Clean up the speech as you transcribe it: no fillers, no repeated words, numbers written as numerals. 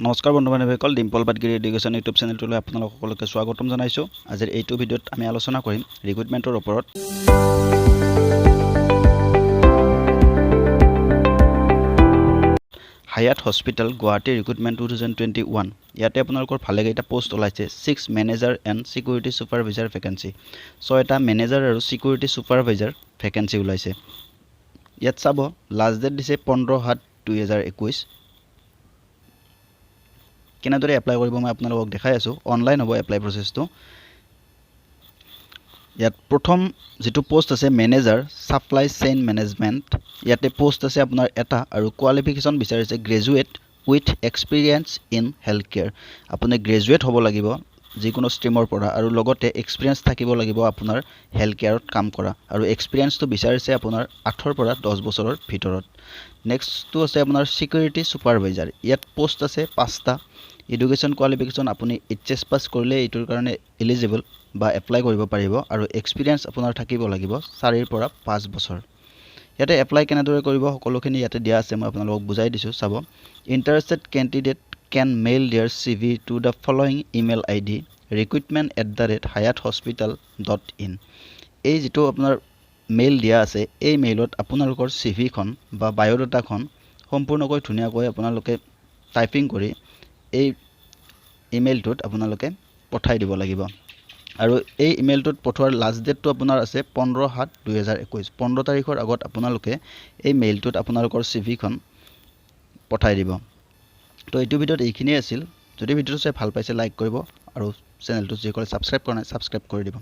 নমস্কাৰ বন্ধু বান্ধৱীসকল, Dimple Patgiri education YouTube চেনেলটোলৈ আপোনালোক সকলোকে স্বাগতম জনাইছোঁ। আজিৰ এইটো ভিডিঅ'ত আমি আলোচনা কৰিম ৰিক্ৰুটমেণ্টৰ ওপৰত। হায়াত হস্পিটেল গুৱাহাটী ৰিক্ৰুটমেণ্ট 2021 ইয়াতে আপোনালোকৰ ভালেকেইটা পোষ্ট ওলাইছে। 6 manager and security supervisor vacancy. 6টা মেনেজাৰ আৰু ছিকিউৰিটি ছুপাৰভাইজাৰ ভেকেঞ্চি ওলাইছে। ইয়াত চাব লাষ্ট ডেট দিছে 15/7/2021। কেনেদৰে এপ্লাই কৰিব মই আপোনালোকক দেখাই আছোঁ। অনলাইন হ'ব এপ্লাই প্ৰচেছটো। ইয়াত প্ৰথম যেটো পোষ্ট আছে মেনেজাৰ সাপ্লাই চেইন মেনেজমেণ্ট, ইয়াতে পোষ্ট আছে আপোনাৰ এটা আৰু কোৱালিফিকেশ্যন বিচাৰিছে graduate with experience in health care. আপুনি গ্ৰেজুৱেট হ'ব লাগিব যিকোনো ষ্ট্ৰীমৰ পৰা আৰু লগতে এক্সপিৰিয়েঞ্চ থাকিব লাগিব আপোনাৰ হেল্থ কেয়াৰত কাম কৰা, আৰু এক্সপিৰিয়েঞ্চটো বিচাৰিছে আপোনাৰ 8 পৰা 10 বছৰৰ ভিতৰত। নেক্সটটো আছে আপোনাৰ ছিকিউৰিটি ছুপাৰভাইজাৰ। ইয়াত পোষ্ট আছে 5টা। এডুকেশ্যন কোৱালিফিকেশ্যন আপুনি HS পাছ কৰিলে এইটোৰ কাৰণে এলিজিবল বা এপ্লাই কৰিব পাৰিব, আৰু এক্সপিৰিয়েঞ্চ আপোনাৰ থাকিব লাগিব 4 পৰা 5 বছৰ। ইয়াতে এপ্লাই কেনেদৰে কৰিব সকলোখিনি ইয়াতে দিয়া আছে, মই আপোনালোকক বুজাই দিছোঁ। চাব, interested candidate can mail their CV to the following email ID recruitment@hayathospital.in। এই যিটো আপোনাৰ মেইল দিয়া আছে, এই মেইলত আপোনালোকৰ CVখন বা বায়'ডাটাখন সম্পূৰ্ণকৈ ধুনীয়াকৈ আপোনালোকে টাইপিং কৰি এই ইমেইলটোত আপোনালোকে পঠাই দিব লাগিব। আৰু এই ইমেইলটোত পঠোৱাৰ লাষ্ট ডেটটো আপোনাৰ আছে 15/7/2021। 15 তাৰিখৰ আগত আপোনালোকে এই মেইলটোত আপোনালোকৰ CVখন পঠাই দিব। তো এইটো ভিডিঅ'ত এইখিনিয়ে আছিল। যদি ভিডিঅ'টো চাই ভাল পাইছে লাইক কৰিব, আৰু চেনেলটো যিসকলে ছাবস্ক্ৰাইব কৰা নাই ছাবস্ক্ৰাইব কৰি দিব।